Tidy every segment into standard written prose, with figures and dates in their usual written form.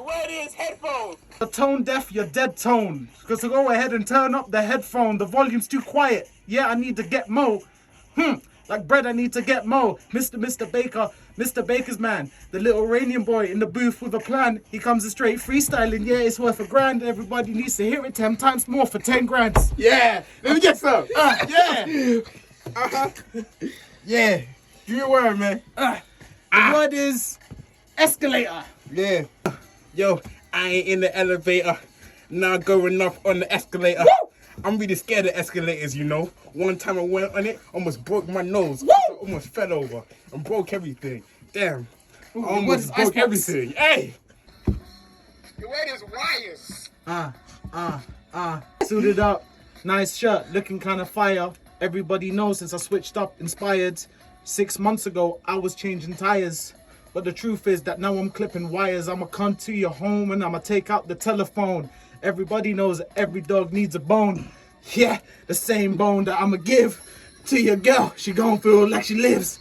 Where it is, headphones. The tone deaf, you're dead tone. Because go ahead and turn up the headphone. The volume's too quiet. Yeah, I need to get mo. Like bread, I need to get mo. Mr. Baker, Mr. Baker's man. The little Iranian boy in the booth with a plan. He comes in straight freestyling. Yeah, it's worth $1,000. Everybody needs to hear it 10 times more for 10 grand. Yeah, let me get some. Yeah. Yeah, give me a word, man. The word is escalator. Yeah. Yo, I ain't in the elevator. Now going up on the escalator. Woo! I'm really scared of escalators, you know. One time I went on it, almost broke my nose. Woo! I almost fell over and broke everything. Damn. I almost broke everything. Hey! The way is wires. Suited up, nice shirt, looking kind of fire. Everybody knows since I switched up, inspired. 6 months ago, I was changing tires. But the truth is that now I'm clipping wires. I'ma come to your home and I'ma take out the telephone. Everybody knows that every dog needs a bone. Yeah, the same bone that I'ma give to your girl. She gon' feel like she lives.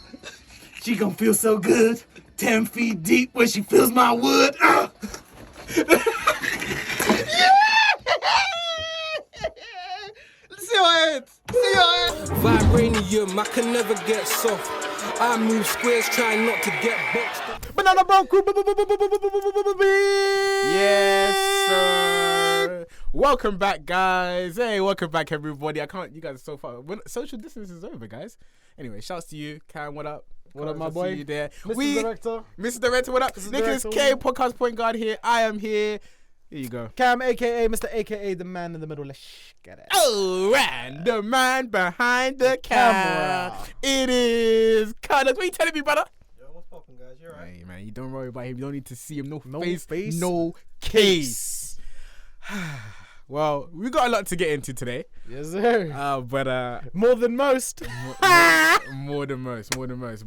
She gon' feel so good. 10 feet deep when she feels my wood. See your hands. See your hands. Vibranium, I can never get soft. I move squares, trying not to get boxed. Banana Bro Crew. Yes, sir. Welcome back, guys. Hey, welcome back, everybody. You guys are so far. Social distance is over, guys. Anyway, shouts to you, Cam. What up? What up, my boy? See you there. Mr. Director, what up? Mr. Nicholas Director, K, podcast point guard here. I am here. Here you go. Cam, aka Mr. aka the man in the middle. Let's get it. Oh, right. The man behind the camera. It is Carlos. What are you telling me, brother? Yo, what's poppin', guys? You alright? Hey, man, you don't worry about him. You don't need to see him. No face, face, no case. Well, we got a lot to get into today. Yes, sir. But More than most. more than most.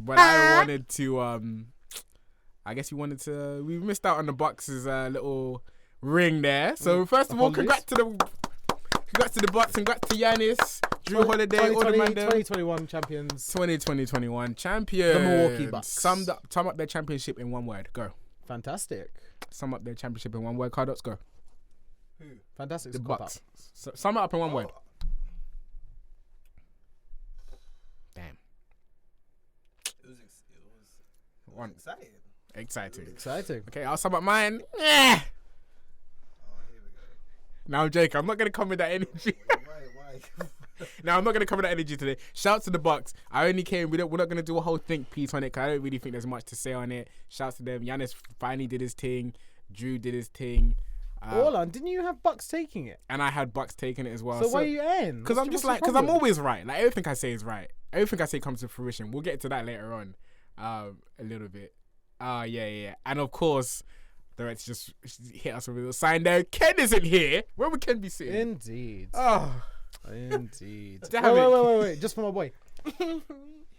But I wanted to we missed out on the Bucks' little ring there. So first of all, congrats to the Bucks, congrats to Giannis, Drew Holiday, all the man there. 2021 champions. 2021 champions. The Milwaukee Bucks. Sum up their championship in one word. Go. Fantastic. Sum up their championship in one word. Cardots, go. Who? Fantastic. The Cop Bucks. Sum it up in one word. Damn. It was exciting. Exciting. Okay, I'll sum up mine. Yeah. Oh, here we go. Now I'm joking. I'm not gonna come with that energy. Why? Now I'm not gonna come with that energy today. Shout to the Bucks. I only came. We're not gonna do a whole think piece on it because I don't really think there's much to say on it. Shouts to them. Giannis finally did his thing. Drew did his thing. Hold on, didn't you have Bucks taking it? And I had Bucks taking it as well. So why are you in? Because I'm just like, because I'm always right. Like everything I say is right. Everything I say comes to fruition. We'll get to that later on, a little bit. Yeah. And of course, the Reds just hit us with a little sign there. Ken isn't here. Where would Ken be sitting? Indeed. Oh, Indeed. Damn it. Wait. Just for my boy.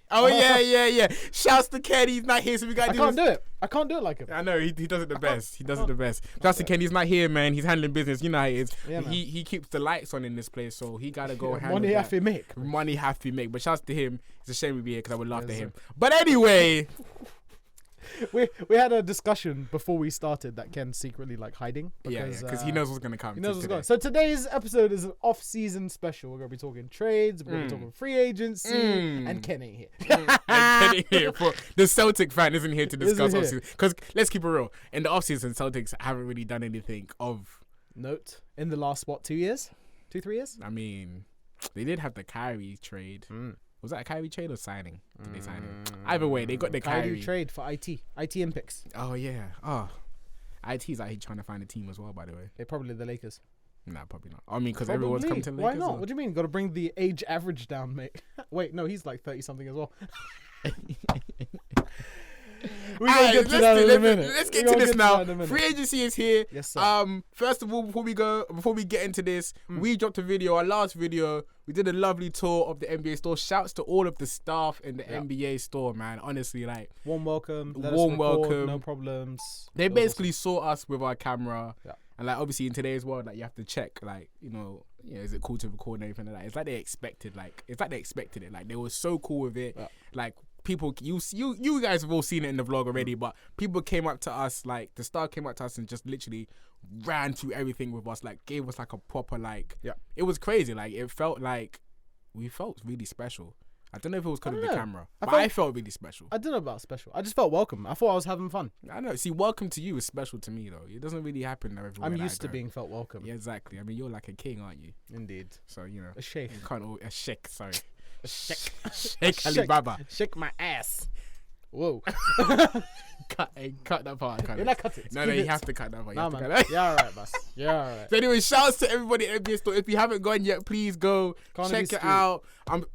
Oh yeah. Shouts to Ken. He's not here, so we got. I can't do it. I can't do it like him. I know he does it the best. He does it the best. Shouts to Ken. He's not here, man. He's handling business. You know how it is. Yeah, he keeps the lights on in this place, so he gotta go handle Money that. have to make. Money have to make. But shouts to him. It's a shame we'd be here because I would laugh at him. But anyway. We had a discussion before we started that Ken's secretly like hiding. Because he knows what's gonna come. He knows what's going on. So today's episode is an off-season special. We're gonna be talking trades. We're gonna be talking free agency, and Ken ain't here. Ken ain't here. The Celtic fan isn't here to discuss off-season. Because let's keep it real. In the off-season, Celtics haven't really done anything of note in the last 2 years, 3 years. I mean, they did have the Kyrie trade. Was that a Kyrie trade or signing? Did they sign him? Either way, they got the Kyrie trade for IT Olympics. Oh yeah. Oh, IT's actually trying to find a team as well. By the way, they're probably the Lakers. Nah, probably not. I mean, because everyone's coming to the Lakers. Why not? What do you mean? Got to bring the age average down, mate. Wait, no, he's like 30 something as well. We're get to that in a minute. Let's get to this now. Free agency is here. Yes, sir. First of all, before we get into this, we dropped a video. Our last video, we did a lovely tour of the NBA store. Shouts to all of the staff in the NBA store, man. Honestly, like warm welcome. No problems. They basically saw us with our camera. Yeah. And like obviously in today's world, like you have to check, like is it cool to record and everything like that. It's like they expected it. Like they were so cool with it. Yeah. Like people, you guys have all seen it in the vlog already, but people came up to us, like the star came up to us and just literally ran through everything with us, like gave us like a proper like. Yeah. It was crazy. Like it felt like we felt really special. I don't know if it was because of the camera, but I felt really special. I don't know about special. I just felt welcome. I thought I was having fun. I know. See, welcome to you is special to me though. It doesn't really happen everywhere. I'm used to being felt welcome. Yeah, exactly. I mean, you're like a king, aren't you? Indeed. So you know, A sheikh. you can't. A sheikh. Sorry. Sheikh Alibaba. Shake my ass. Whoa. cut that part. You're not cut it. No, you have to cut that part. Nah, man. Yeah, alright, boss. Yeah, alright. So anyway, shouts to everybody at NBA Store. If you haven't gone yet, please go check it out.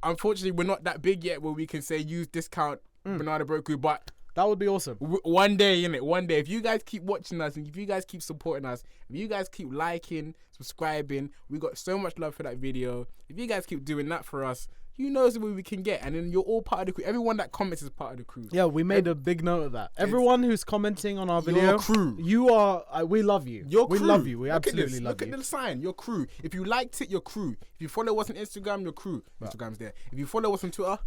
Unfortunately, we're not that big yet where we can say use discount Banana Broku, but that would be awesome. One day, innit? One day. If you guys keep watching us and if you guys keep supporting us, if you guys keep liking, subscribing, we got so much love for that video. If you guys keep doing that for us, you know where we can get, and then you're all part of the crew. Everyone that comments is part of the crew. Yeah, we made a big note of that. Everyone who's commenting on our video, your crew. You are. We love you. We love you. We absolutely love you. Look at the sign. Your crew. If you liked it, your crew. If you follow us on Instagram, your crew. Instagram's there. If you follow us on Twitter,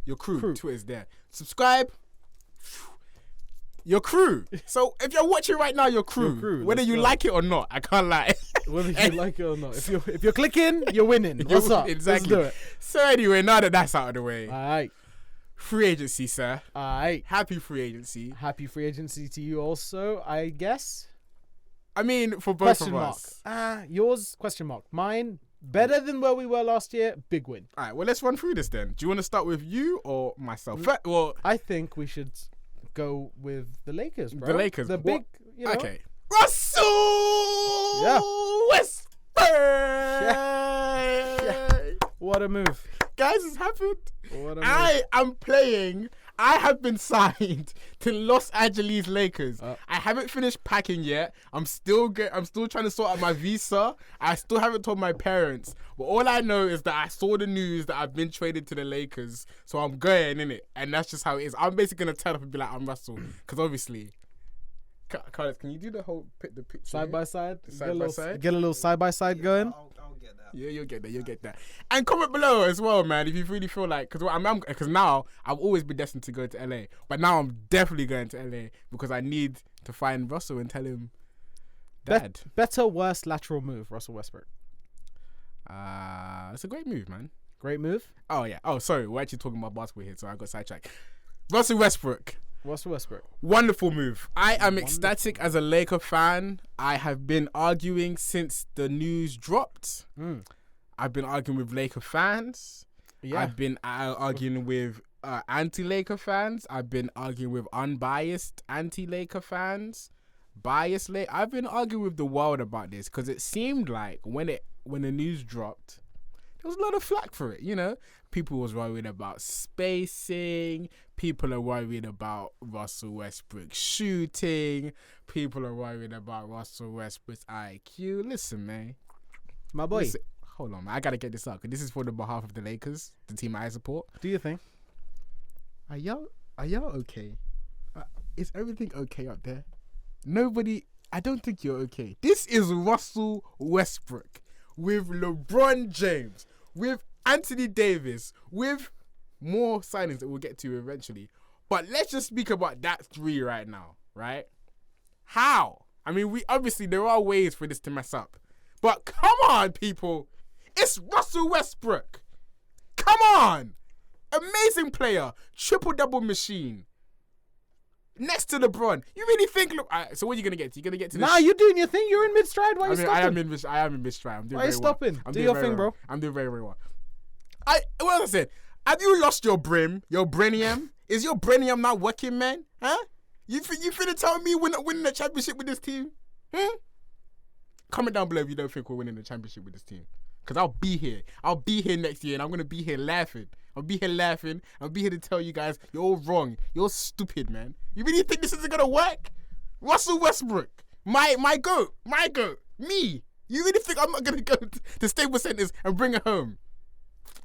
your crew. Twitter's there. Subscribe. Your crew. So if you're watching right now, your crew. Whether you like it or not, I can't lie. Whether you like it or not. If you're clicking, you're winning. What's up? Exactly. Let's do it. So anyway, now that that's out of the way. Alright. Free agency, sir. Alright. Happy free agency. Happy free agency to you also, I guess. I mean, for both of us. Yours, question mark. Mine, better than where we were last year, big win. Alright, well, let's run through this then. Do you want to start with you or myself? I think we should go with the Lakers, bro. The Lakers. The big, you know. Okay. Russell Westbrook. Yeah. What a move. Guys, it's happened. What a move. I am playing. I have been signed to Los Angeles Lakers. I haven't finished packing yet. I'm still trying to sort out my visa. I still haven't told my parents. But all I know is that I saw the news that I've been traded to the Lakers. So I'm going, innit? And that's just how it is. I'm basically going to turn up and be like, I'm Russell. Because obviously... Carlos, can you do the picture? Side by side? Side by side? Get a little side by side going? I'll get that. Yeah, you'll get that. And comment below as well, man, if you really feel like, because now I've always been destined to go to LA, but now I'm definitely going to LA because I need to find Russell and tell him, Dad. Better, worse lateral move, Russell Westbrook. It's a great move, man. Great move? Oh, yeah. Oh, sorry. We're actually talking about basketball here, so I got sidetracked. Russell Westbrook. Russell Westbrook. Wonderful move. I am ecstatic as a Laker fan. I have been arguing since the news dropped. I've been arguing with Laker fans. Yeah. I've been arguing with anti-Laker fans. I've been arguing with unbiased anti-Laker fans. I've been arguing with the world about this because it seemed like when the news dropped, there was a lot of flack for it, you know. People was worried about spacing. People are worried about Russell Westbrook shooting. People are worried about Russell Westbrook's IQ. Listen, man. My boy. Listen, hold on, man. I got to get this out because this is for the behalf of the Lakers, the team I support. Do you think? Are y'all okay? Is everything okay up there? Nobody, I don't think you're okay. This is Russell Westbrook with LeBron James, with Anthony Davis, with more signings that we'll get to eventually. But let's just speak about that three right now, right? How? I mean, there are ways for this to mess up. But come on, people. It's Russell Westbrook. Come on. Amazing player. Triple-double machine. Next to LeBron. You really think... Look, so what are you going to get to? You're going to get to... Nah, you're doing your thing. You're in mid-stride. Why are you stopping? I am in mid-stride. I'm doing Why are you stopping? Do your thing, bro. I'm doing very, very well. What I said, have you lost your brim, your brainium? Is your brainium not working, man? Huh? You finna tell me we're not winning the championship with this team? Comment down below if you don't think we're winning the championship with this team. Because I'll be here. I'll be here next year and I'm going to be here laughing. I'll be here to tell you guys you're all wrong. You're stupid, man. You really think this isn't going to work? Russell Westbrook, my goat, me. You really think I'm not going to go to Staples Centers and bring it home?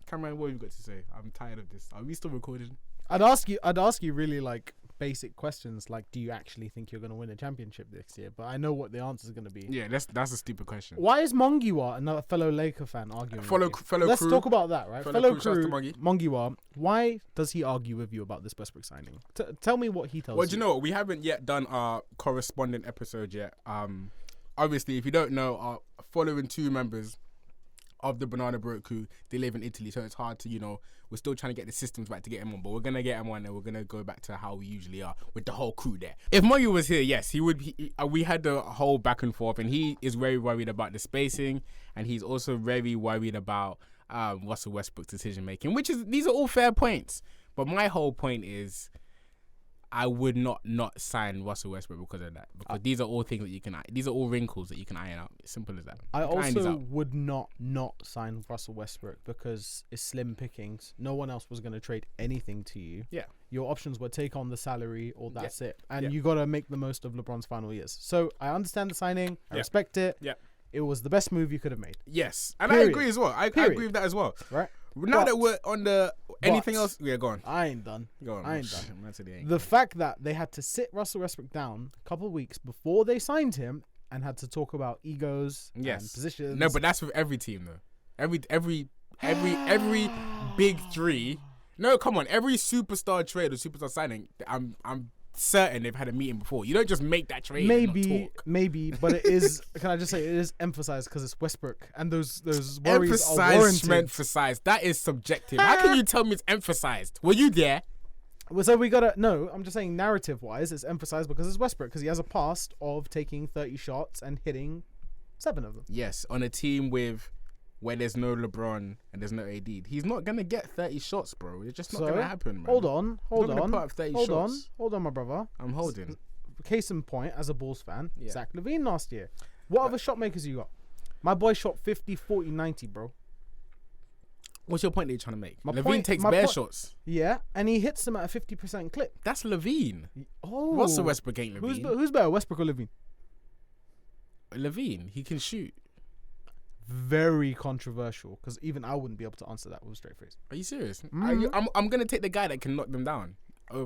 Cameron, what have you got to say? I'm tired of this. Are we still recording? I'd ask you really like basic questions like, do you actually think you're going to win a championship this year? But I know what the answer is going to be. Yeah, that's a stupid question. Why is Mongiwa, another fellow Laker fan, arguing with you? Let's crew. talk about that, right? Fellow crew, crew Mongiwa, why does he argue with you about this Westbrook signing? Tell me what he tells you. Well, do you know what? We haven't yet done our correspondent episode yet. Obviously, if you don't know, our following 2 members of the Banana Boat crew, they live in Italy, so it's hard to, we're still trying to get the systems back to get him on, but we're going to get him on and we're going to go back to how we usually are with the whole crew there. If Moyo was here, yes, he would. We had the whole back and forth, and he is very worried about the spacing, and he's also very worried about Russell Westbrook's decision making, these are all fair points. But my whole point is, I would not sign Russell Westbrook because of that. Because these are all things that these are all wrinkles that you can iron out. It's simple as that. I also would not sign Russell Westbrook because it's slim pickings. No one else was going to trade anything to you. Yeah. Your options were take on the salary or that's it. And you got to make the most of LeBron's final years. So I understand the signing. I respect it. Yeah. It was the best move you could have made. Yes. And I agree as well. I agree with that as well. Right. Now that we're on the anything else, go on. I ain't done. Go on. I ain't done. The fact that they had to sit Russell Westbrook down a couple of weeks before they signed him and had to talk about egos and positions. No, but that's with every team though. Every big 3. No, come on. Every superstar trade or superstar signing, I'm certain they've had a meeting before. You don't just make that trade. Maybe, but it is. Can I just say it is emphasized because it's Westbrook and those worries are warranted. Emphasized. That is subjective. How can you tell me it's emphasized? Were you there? Well, so we gotta no. I'm just saying narrative wise, it's emphasized because it's Westbrook because he has a past of taking 30 shots and hitting 7 of them. Yes, on a team where there's no LeBron and there's no AD, he's not gonna get 30 shots, bro. It's just not gonna happen, man. Hold on, hold on, my brother. I'm holding. Case in point, as a Bulls fan, Zach LaVine last year. What other shot makers you got? My boy shot 50, 40, 90, bro. What's your point that you're trying to make? LaVine takes bare shots. Yeah, and he hits them at a 50% clip. That's LaVine. Oh, Russell Westbrook ain't LaVine. Who's better, Westbrook or LaVine? LaVine. He can shoot. Very controversial because even I wouldn't be able to answer that with a straight face. Are you serious? I'm gonna take the guy that can knock them down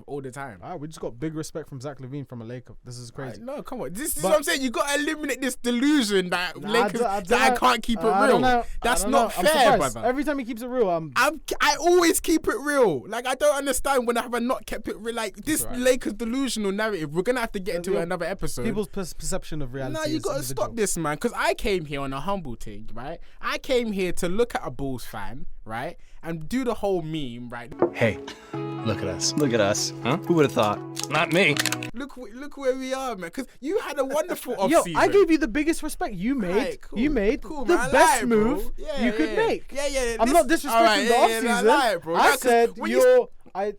all the time. We just got big respect from Zach LaVine from a Laker. This is crazy. No, come on. This is what I'm saying. You got to eliminate this delusion that Lakers I can't keep it real. That's not fair, brother. Every time he keeps it real, I always keep it real. Like, I don't understand when I have not kept it real. Like, this Lakers delusional narrative, we're gonna have to get into another episode. People's perception of reality. No, you got to stop this, man. Because I came here on a humble thing, right? I came here to look at a Bulls fan, right, and do the whole meme, right? Hey, look at us. Look at us. Huh? Who would have thought? Not me. Look where we are, man. Because you had a wonderful offseason. I gave you the biggest respect. You made the best move you could make. Yeah. I'm not disrespecting the offseason. I said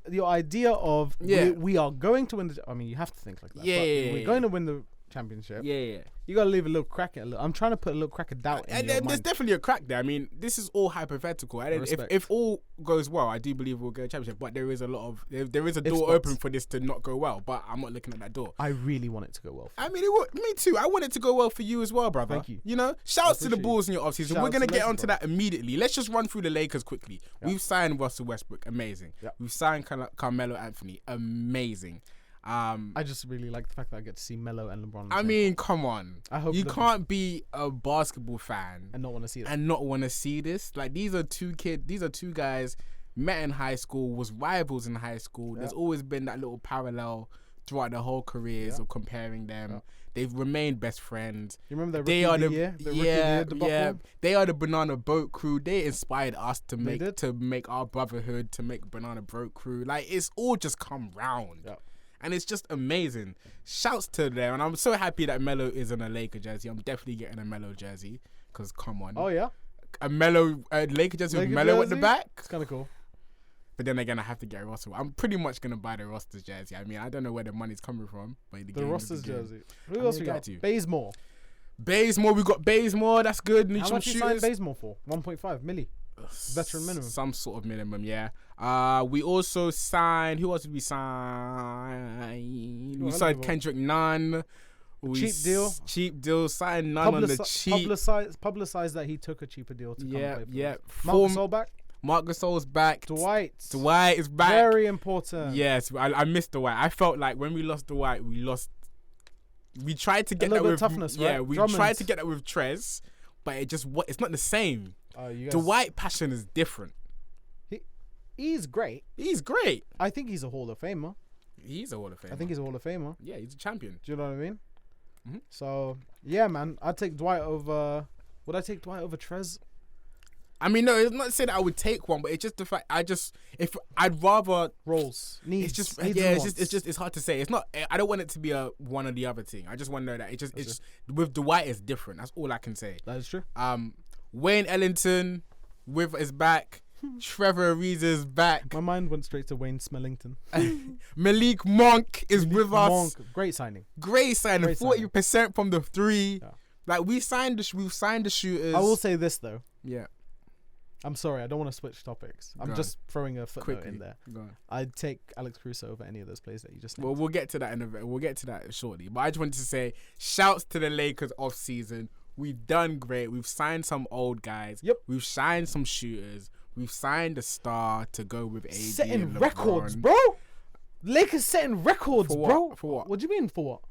your idea of we are going to win the. I mean, you have to think like that. We're going to win the championship. Yeah. You gotta leave a little crack. I'm trying to put a little crack of doubt in your mind. There's definitely a crack there. I mean, this is all hypothetical. If all goes well, I do believe we'll get a championship. But there is a lot of there is a door open for this to not go well. But I'm not looking at that door. I really want it to go well. I mean, me too. I want it to go well for you as well, brother. Thank you. You know, shouts to the Bulls in your offseason. We're gonna get onto that immediately. Let's just run through the Lakers quickly. Yep. We've signed Russell Westbrook, amazing. Yep. We've signed Carmelo Anthony, amazing. I just really like the fact that I get to see Melo and LeBron. I mean, come on. I hope you can't be a basketball fan and not want to see this. And not want to see this. Like, these are two guys met in high school, was rivals in high school. There's always been that little parallel throughout their whole careers of comparing them. They've remained best friends. You remember the rookie year? They are the Banana Boat crew. They inspired us to make our brotherhood, to make Banana Boat crew. Like, it's all just come round. Yeah. And it's just amazing. Shouts to them. And I'm so happy that Melo is in a Laker jersey. I'm definitely getting a Melo jersey. Because, come on. Oh, yeah? A Laker jersey with Melo at the back? It's kind of cool. But then again, I have to get a Russell. I'm pretty much going to buy the Rosters jersey. I mean, I don't know where the money's coming from. But the Rosters jersey. Who else we got? Bazemore. We got Bazemore. That's good. How much you signed Bazemore for? 1.5 milli. Veteran minimum. Some sort of minimum, yeah. We also signed. Who else did we sign? We signed Kendrick Nunn. Cheap deal. Signed Nunn on the cheap. Publicized that he took a cheaper deal to come play for us. Marcus Solback. Marc Gasol's back. Dwight is back. Very important. Yes, I missed Dwight. I felt like when we lost Dwight, we tried to get that with toughness, yeah, right? we Drummond. tried to get that with Trez, but it's not the same. Dwight passion is different. He's great. He's great. I think he's a Hall of Famer. He's a Hall of Famer. I think he's a Hall of Famer. Yeah, he's a champion. Do you know what I mean? Mm-hmm. So yeah, man, I'd take Dwight over. Would I take Dwight over Trez? I mean, no, it's not to say that I would take one, but it's just the fact if I'd rather roles. Needs. It's hard to say. It's not. I don't want it to be a one or the other thing. I just want to know that it's just with Dwight it's different. That's all I can say. That is true. Wayne Ellington is back. Trevor Ariza's back. My mind went straight to Wayne Smellington. Malik Monk is with us. Great signing. 40% from the 3. Yeah. Like we've signed the shooters. I will say this though. Yeah. I'm sorry, I don't want to switch topics. I'm just throwing a footnote in there. Go on. I'd take Alex Caruso over any of those players that you just named. Well, we'll get to that we'll get to that shortly. But I just wanted to say, shouts to the Lakers off season. We've done great. We've signed some old guys. Yep. We've signed some shooters. We've signed a star to go with AD setting and LeBron. records, bro. Lakers setting records, For what? bro. For what? What do you mean for what?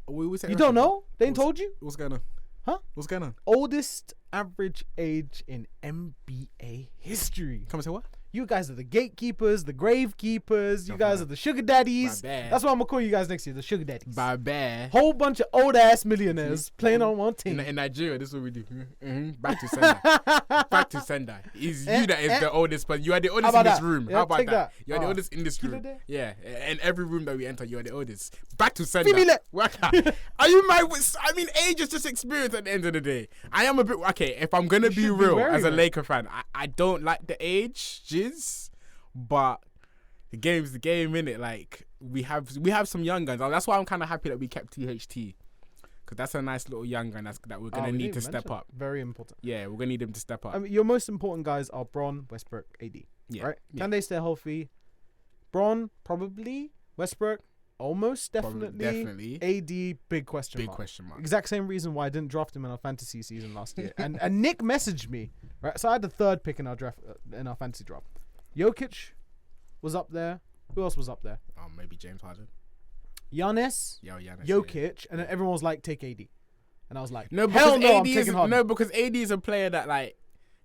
You don't know? They ain't told you? What's going on? Huh? What's going on? Oldest average age in NBA history. Come and say what? You guys are the gatekeepers, the gravekeepers. You guys are the sugar daddies. That's what I'm gonna call you guys next year, the sugar daddies. Whole bunch of old ass millionaires playing on one team. In Nigeria, this is what we do. Back to Sendai. Back to Sendai. It's you that is the oldest, but you are the oldest in this room. Yeah, How about that? that. You are the oldest in this room. Yeah, in every room that we enter, you are the oldest. Back to Sendai. Are you mad? I mean, age is just experience at the end of the day. I am a bit okay. If I'm gonna be real as a Laker fan, I don't like the age. But the game's the game, innit? Like we have some young guns. That's why I'm kind of happy that we kept THT, because that's a nice little young gun that we're gonna need to step up. Very important. Yeah, we're gonna need them to step up. I mean, your most important guys are Bron, Westbrook, AD. Yeah. Right? Yeah. Can they stay healthy? Bron Probably. Westbrook almost definitely. AD big question mark. Exact same reason why I didn't draft him in our fantasy season last year. and Nick messaged me. Right, so I had the 3rd pick in our draft in our fantasy draft. Jokic was up there. Who else was up there? Maybe James Harden. Giannis, Giannis, Jokic, and then everyone was like, take AD. And I was like, no, because AD is a player that, like,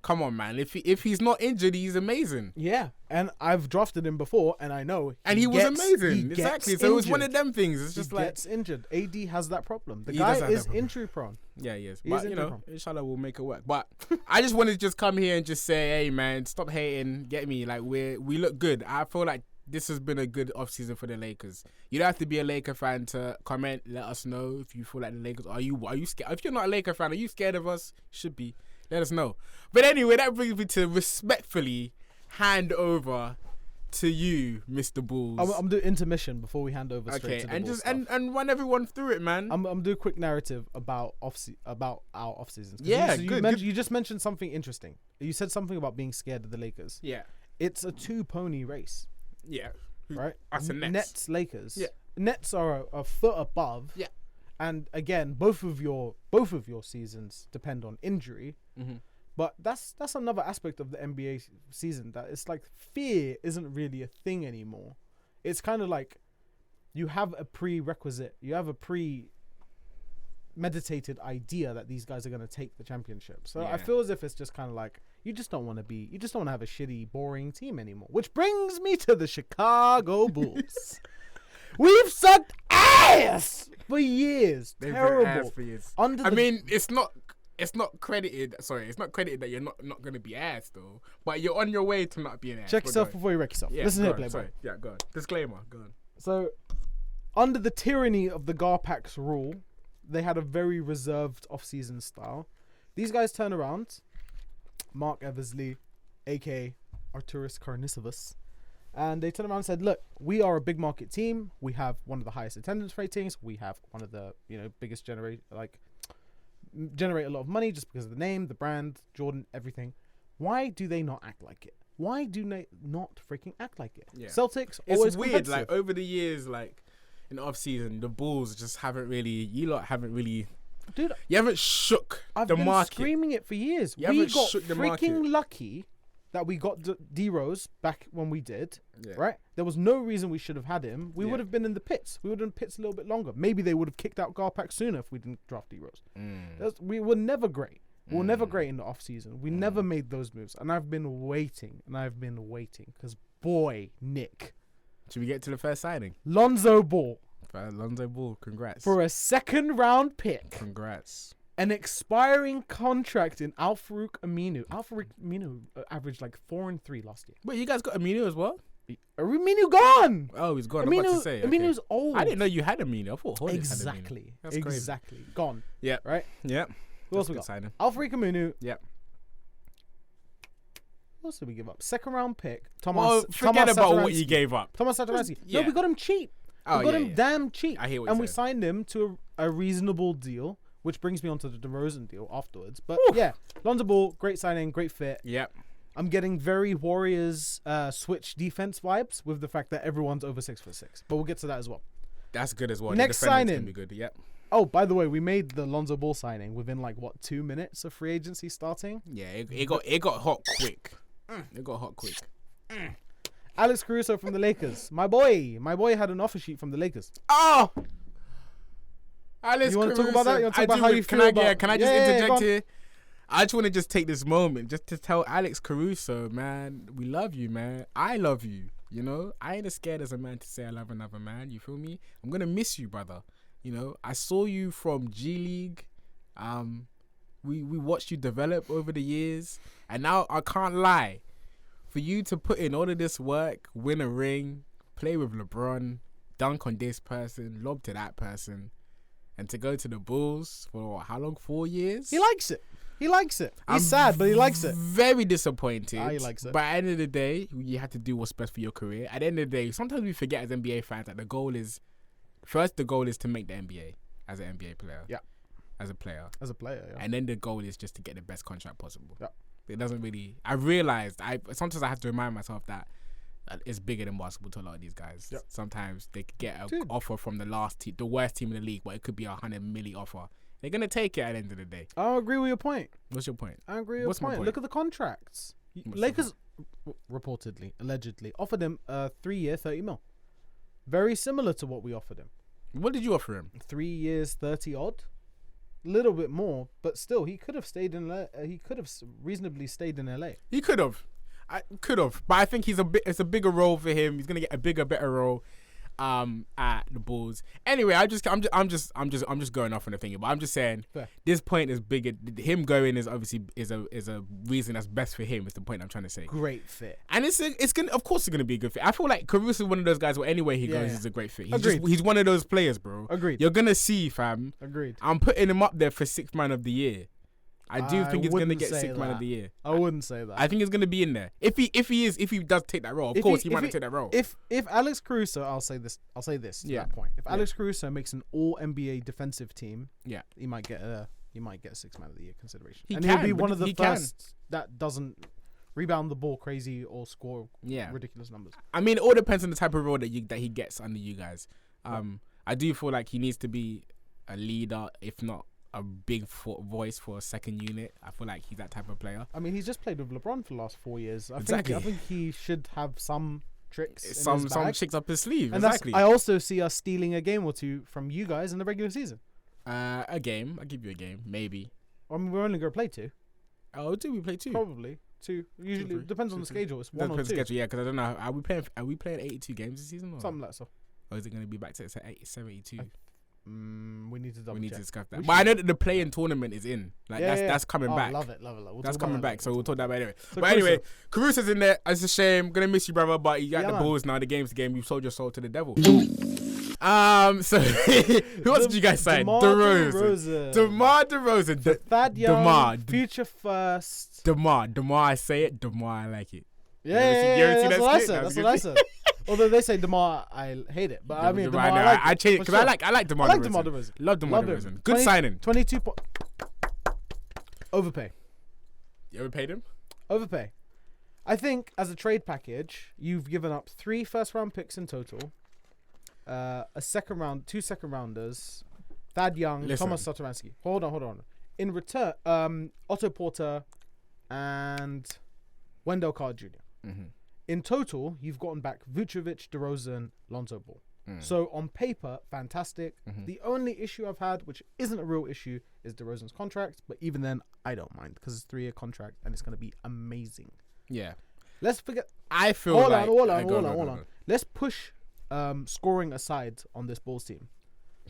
come on, man. If he's not injured, he's amazing. Yeah, and I've drafted him before, and I know he was amazing. Exactly. So it was one of them things. It's just like gets injured. AD has that problem. The guy is injury prone. Yeah, he is. But inshallah, we'll make it work. But I just wanted to just come here and just say, hey, man, stop hating. Get me? Like we look good. I feel like this has been a good offseason for the Lakers. You don't have to be a Laker fan to comment. Let us know if you feel like the Lakers. Are you scared? If you're not a Laker fan, are you scared of us? Should be. Let us know. But anyway, that brings me to respectfully hand over to you, Mr. Bulls. I'm doing intermission before we hand over straight to the Bulls and run everyone through it, man. I'm doing a quick narrative about our off seasons. Yeah, you just mentioned something interesting. You said something about being scared of the Lakers. Yeah, it's a 2-pony race. Yeah, right. Us and Nets Lakers. Yeah, Nets are a foot above. Yeah, and again, both of your seasons depend on injury. Mm-hmm. But that's another aspect of the NBA season, that it's like fear isn't really a thing anymore. It's kind of like you have a prerequisite, you have a premeditated idea that these guys are going to take the championship. So I feel as if it's just kind of like you just don't want to have a shitty, boring team anymore. Which brings me to the Chicago Bulls. We've sucked ass for years. Terrible. Ass for years. It's not credited. Sorry, it's not credited that you're not going to be ass though. But you're on your way to not being ass. Check yourself before you wreck yourself. Yeah, listen here, Playboy. Sorry. Yeah, go on. Disclaimer. Go on. So, under the tyranny of the Garpax rule, they had a very reserved off-season style. These guys turn around. Mark Eversley, a.k.a. Arturas Karnisovas. And they turned around and said, look, we are a big market team. We have one of the highest attendance ratings. We have one of the biggest generate a lot of money just because of the name, the brand, Jordan, everything. Why do they not act like it? Why do they not freaking act like it? Yeah. Celtics, always it's weird. Like over the years, like in the off season, the Bulls just haven't really. Dude, you haven't shook the market. I've been screaming it for years. We got freaking lucky that we got D-Rose back when we did, right? There was no reason we should have had him. We would have been in the pits. We would have been in the pits a little bit longer. Maybe they would have kicked out Garpax sooner if we didn't draft D-Rose. We were never great. We were never great in the offseason. We never made those moves. And I've been waiting. Because, boy, Nick. Should we get to the first signing? Lonzo Ball. Lonzo Ball, congrats. For a second-round pick. Congrats. An expiring contract in Al-Farouq Aminu. Al-Farouq Aminu averaged like 4 and 3 last year. Wait, you guys got Aminu as well? Aminu gone. Oh, he's gone. I'm about to say. Aminu's old. I didn't know you had Aminu. I thought Hornets exactly. had Aminu. That's crazy. Exactly. Gone. Yeah. Right? Yeah. Who else we got? Al-Farouq Aminu. Yeah. What else did we give up? Second-round pick. Forget about what you gave up. Thomas Satoransky. No, we got him cheap. We got him damn cheap. I hear what and you're we saying. signed him to a reasonable deal, which brings me on to the DeRozan deal afterwards. But yeah, Lonzo Ball, great signing, great fit. Yep. I'm getting very Warriors switch defense vibes with the fact that everyone's over 6'6", but we'll get to that as well. That's good as well. Next the defenders signing. Can be good. Yep. Oh, by the way, we made the Lonzo Ball signing within 2 minutes of free agency starting. Yeah, it got hot quick. It got hot quick. Alex Caruso from the Lakers. My boy had an offer sheet from the Lakers. Oh! Alex you want to talk Caruso. about that? You want to talk about how you feel about... Yeah, can I just interject here? I just want to just take this moment just to tell Alex Caruso, man, we love you, man. I love you, you know? I ain't as scared as a man to say I love another man, you feel me? I'm going to miss you, brother. You know, I saw you from G League. We watched you develop over the years. And now, I can't lie. For you to put in all of this work, win a ring, play with LeBron, dunk on this person, lob to that person, and to go to the Bulls for how long? 4 years? He likes it. He's sad, but he likes it. Very disappointed. He likes it. But at the end of the day, you have to do what's best for your career. At the end of the day, sometimes we forget as NBA fans that the goal is to make the NBA as an NBA player. Yeah. As a player, yeah. And then the goal is just to get the best contract possible. Yeah. It doesn't really... I realized... Sometimes I have to remind myself that it's bigger than basketball to a lot of these guys. Yep. Sometimes they could get an offer from the worst team in the league, but it could be a $100 million offer. They're going to take it at the end of the day. I agree with your point. What's your point? I agree with your point. Look at the contracts. Lakers, reportedly, allegedly, offered him a 3-year, $30 million. Very similar to what we offered him. What did you offer him? 3 years, 30 odd. Little bit more, but still, he could have stayed in. He could have reasonably stayed in LA. He could have, but I think it's a bigger role for him. He's gonna get a bigger, better role, at the Bulls. Anyway, I'm just going off on the thing, but I'm just saying this point is bigger. Him going is obviously is a reason that's best for him. Is the point I'm trying to say. Great fit, and it's gonna be a good fit. I feel like Caruso is one of those guys where anywhere he goes is a great fit. He's one of those players, bro. Agreed. You're gonna see, fam. Agreed. I'm putting him up there for 6th man of the year. I do think he's going to get 6th man of the year. I wouldn't say that. I think he's going to be in there. If he does take that role, of course he might take that role. If Alex Caruso, I'll say this to that point. If Alex Caruso makes an all NBA defensive team, he might get 6th man of the year consideration. He'll be one of the first that doesn't rebound the ball crazy or score ridiculous numbers. I mean, it all depends on the type of role that he gets under you guys. I do feel like he needs to be a leader, if not a big voice for a second unit. I feel like he's that type of player. I mean, he's just played with LeBron for the last 4 years. I think he should have some tricks, some tricks up his sleeve. And I also see us stealing a game or two from you guys in the regular season. A game. I'll give you a game, maybe. I mean, we're only going to play 2. Oh, do we play 2? Probably 2. Usually it depends on the schedule. It's 1 or 2. Schedule, yeah, because I don't know. Are we playing 82 games this season? Or? Something like so. Or is it going to be back to 72? We need to double check. We need to discuss that. But I know that the play-in tournament is in. That's coming back. Love it. That's coming back. So we'll talk about it anyway. But anyway, Caruso's in there. It's a shame. Gonna miss you, brother. But you got the Bulls now. The game's the game. You sold your soul to the devil. So who else did you guys sign? DeRozan. DeMar DeRozan. Thad Young. Future first. DeMar. I say it. DeMar, I like it. Yeah. That's what I said. Although they say DeMar, I hate it, but I mean DeMar, I change it because I like DeMar. I like DeMar DeRozan. Love DeMar DeRozan. Good signing. 22. Overpay. You overpaid him? Overpay. I think as a trade package, you've given up 3 first-round picks in total, a second round, 2 second rounders, Thad Young, Thomas Satoransky. Hold on. In return, Otto Porter, and Wendell Carter Jr. In total, you've gotten back Vucevic, DeRozan, Lonzo Ball. So on paper, fantastic. The only issue I've had, which isn't a real issue, is DeRozan's contract. But even then, I don't mind because it's a 3-year contract and it's going to be amazing. Yeah. Let's forget. I feel Hold on. Let's push scoring aside on this Bulls team.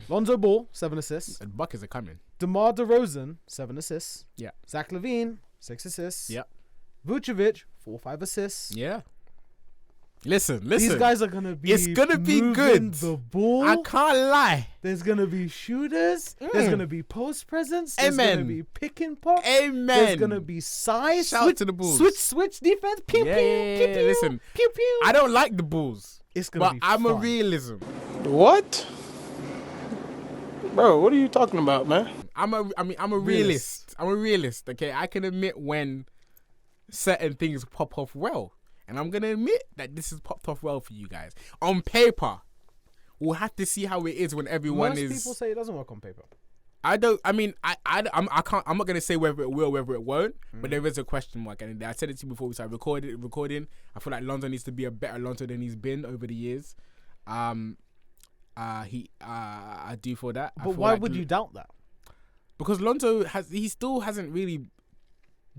Lonzo Ball, 7 assists. And buckets are coming. DeMar DeRozan, 7 assists. Yeah. Zach LaVine, 6 assists. Yeah. Vucevic, 4-5 assists. Yeah. Listen. These guys are gonna be. It's gonna be good. The ball. I can't lie. There's gonna be shooters. There's gonna be post presence. There's Amen. gonna be pick and pop. Amen. There's gonna be size. Shout out to the Bulls. Switch defense. Pew pew pew pew. Listen, pew pew. I don't like the Bulls. It's gonna but be I'm fun. a realism. What? Bro, what are you talking about, man? I'm a realist. I'm a realist. Okay, I can admit when certain things pop off well. And I'm going to admit that this has popped off well for you guys. On paper, we'll have to see how it is when everyone Most is... people say it doesn't work on paper. I'm not going to say whether it will, whether it won't, but there is a question mark. And I said it to you before we started recording. I feel like Lonzo needs to be a better Lonzo than he's been over the years. I do for that. But why would you doubt that? Because Lonzo still hasn't really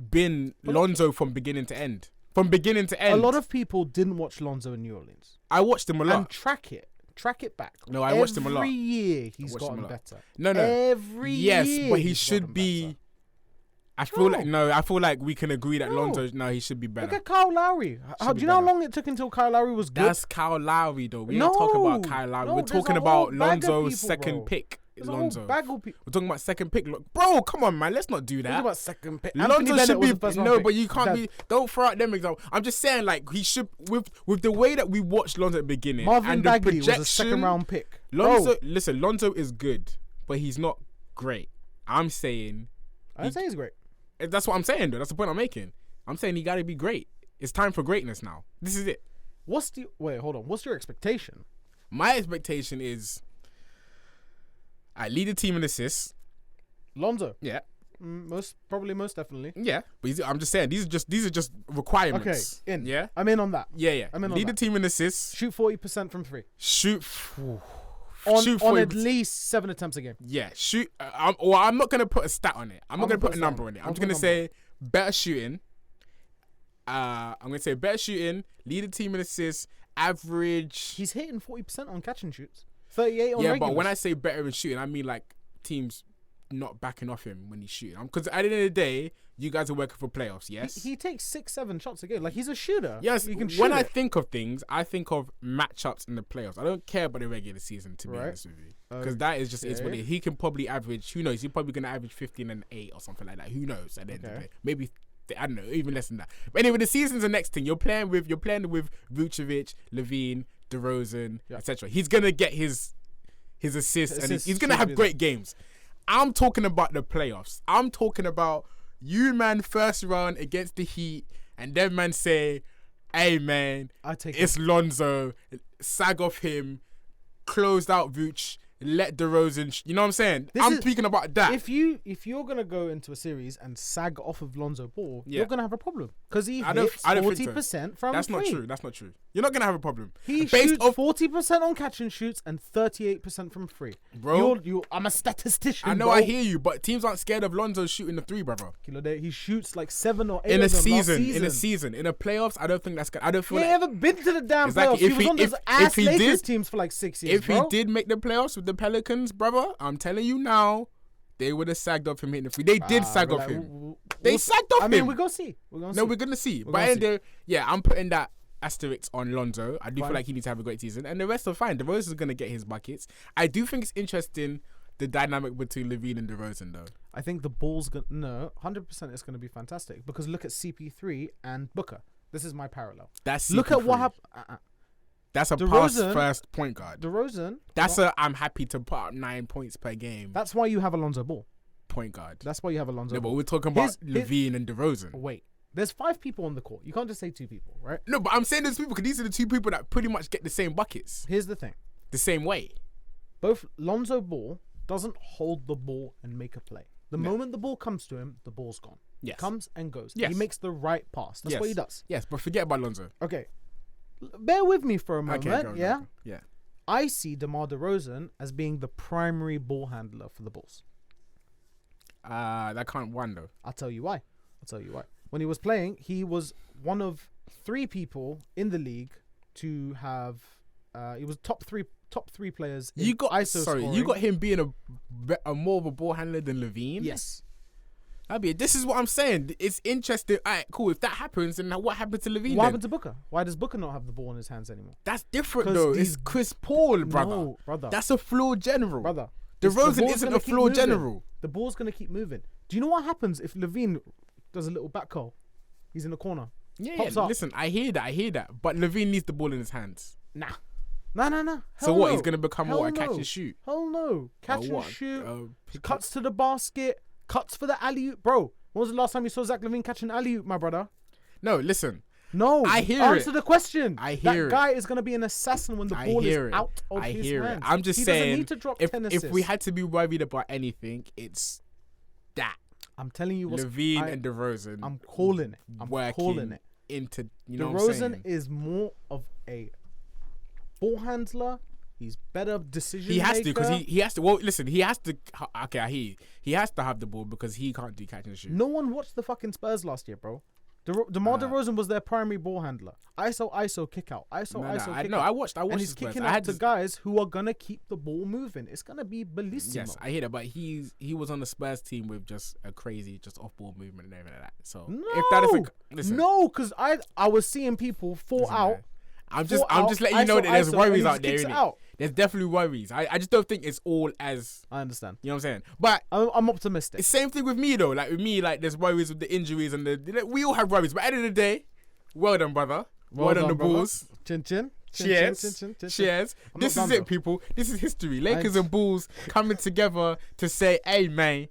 been Lonzo from beginning to end. From beginning to end. A lot of people didn't watch Lonzo in New Orleans. I watched him a lot. And track it back. No, I watched him a lot. Every year he's gotten better. No. Every year. Yes, but he should be. I feel like we can agree that Lonzo. No, he should be better. Look at Kyle Lowry. Do you know how long it took until Kyle Lowry was good? That's Kyle Lowry, though. We're not talking about Kyle Lowry. We're talking about Lonzo's second pick. Lonzo. We're talking about second pick. Bro, come on, man. Let's not do that. We're talking about second pick. Lonzo should be. No, but you can't be. Don't throw out them examples. I'm just saying, like, he should. With the way that we watched Lonzo at the beginning. Marvin and Bagley the projection, was a second round pick. Listen, Lonzo is good, but he's not great. I'm saying. I didn't say he's great. That's what I'm saying, though. That's the point I'm making. I'm saying he got to be great. It's time for greatness now. This is it. What's your expectation? My expectation is I lead the team in assists. Lonzo. Yeah. Most definitely. Yeah. But I'm just saying these are just requirements. Okay. Yeah. I'm in on that. Yeah. I'm in on lead that. the team in assists. Shoot 40% from 3. Shoot on at least 7 attempts a game. Yeah. Shoot. I'm not gonna put a stat on it. I'm not gonna put a number on it. I'm just gonna say better shooting. I'm gonna say better shooting. Lead the team in assists. Average. He's hitting 40% on catch and shoots. 38 on regulars. But when I say better in shooting, I mean like teams not backing off him when he's shooting. Because at the end of the day, you guys are working for playoffs, yes? He takes 6-7 shots a game. Like, he's a shooter. Yes, he can when I think of things, I think of matchups in the playoffs. I don't care about the regular season, to be honest with you. Because that is just is what it is. He can probably average, who knows, he's probably going to average 15 and 8 or something like that. Who knows at the end of the day. Maybe, I don't know, even less than that. But anyway, the season's the next thing. You're playing with Vucevic, LaVine, DeRozan, etc. He's going to get his assists and he's going to have great games. I'm talking about the playoffs. I'm talking about you, man, first round against the Heat, and then man say, hey, man, it's Lonzo, sag off him, closed out Vooch, let DeRozan, you know what I'm saying? I'm speaking about that. If you're going to go into a series and sag off of Lonzo Ball, you're going to have a problem. Because he hits 40% from That's three. That's not true. You're not going to have a problem. He shoots 40% on catch and shoots and 38% from free. Bro. I'm a statistician, I know, I hear you, but teams aren't scared of Lonzo shooting the 3, brother. He shoots like 7 or 8 in a of them season. last In a season. In a playoffs, I don't think that's good. I don't feel he ain't ever been to the damn playoffs. He was on those ass Lakers teams for like 6 years, If he did make the playoffs with the Pelicans, brother, I'm telling you now, they would have sagged off him hitting the 3. They did sag off him. They sagged off him. I mean, we're going to see. We're going to see. But I'm putting that asterisk on Lonzo. I do feel like he needs to have a great season. And the rest are fine. DeRozan is going to get his buckets. I do think it's interesting, the dynamic between LaVine and DeRozan, though. I think the Bulls... 100% it's going to be fantastic. Because look at CP3 and Booker. This is my parallel. Look at what happened... That's a pass first point guard. DeRozan. I'm happy to put up 9 points per game. That's why you have Lonzo Ball. Point guard. That's why you have Lonzo Ball. But we're talking about LaVine and DeRozan. Wait. There's 5 people on the court. You can't just say 2 people, right? No, but I'm saying those people because these are the 2 people that pretty much get the same buckets. Here's the thing. The same way. Both Lonzo Ball doesn't hold the ball and make a play. The moment the ball comes to him, the ball's gone. Yes. Comes and goes. Yes. He makes the right pass. That's what he does. Yes, but forget about Lonzo. Okay. Bear with me for a moment, go. Yeah. I see DeMar DeRozan as being the primary ball handler for the Bulls. That can't one though. I'll tell you why. When he was playing, he was one of 3 people in the league to have. He was top three players. You got ISO scoring. You got him being a more of a ball handler than Levine. Yes. This is what I'm saying. It's interesting. All right, cool. If that happens, then what happened to Levine? What then? happened to Booker? Why does Booker not have the ball in his hands anymore? That's different 'Cause though. these- It's Chris Paul, brother. No, brother. That's a floor general. Brother. DeRozan isn't a floor general. The ball's going to keep moving. Do you know what happens if Levine does a little back call? He's in the corner. Yeah, Pops up. listen, I hear that. But Levine needs the ball in his hands. Nah. So what? He's going to become more a catch and shoot. Hell no. Catch and what? shoot. Cuts to the basket. Cuts for the alley-oop. Bro, when was the last time you saw Zach Levine catch an alley-oop, my brother? No, listen. No. I hear Answer it. the question. I hear that guy is going to be an assassin when the ball is out of his hands. I'm just he saying, doesn't need to drop 10 if assists. we had to be worried about anything, it's that. I'm telling you what's... Levine and DeRozan. I'm calling it. I'm calling it. Into, you know what I'm saying? DeRozan is more of a ball handler. He's better decision He has maker. to, because he has to. Well, listen, he has to. Okay, I hear you. He has to have the ball because he can't do catch and shoot. No one watched the fucking Spurs last year, bro. DeMar DeRozan was their primary ball handler. ISO, kick out. ISO, kick out. I watched. And he's kicking out to guys who are gonna keep the ball moving. It's gonna be bellissimo. Yes, I hear that, but he was on the Spurs team with just a crazy, just off ball movement and everything like that. So if that is listen, no, because I was seeing people fall out. Man. I'm just letting you know that there's worries out there. Innit? There's definitely worries. I just don't think it's all as I understand. You know what I'm saying? But I'm optimistic. It's same thing with me though. Like with me, like there's worries with the injuries and we all have worries. But at the end of the day, well done, brother. Well done, the Bulls. Chin chin. Cheers. Cheers. This is it, people. This is history. Lakers and Bulls coming together to say, hey man,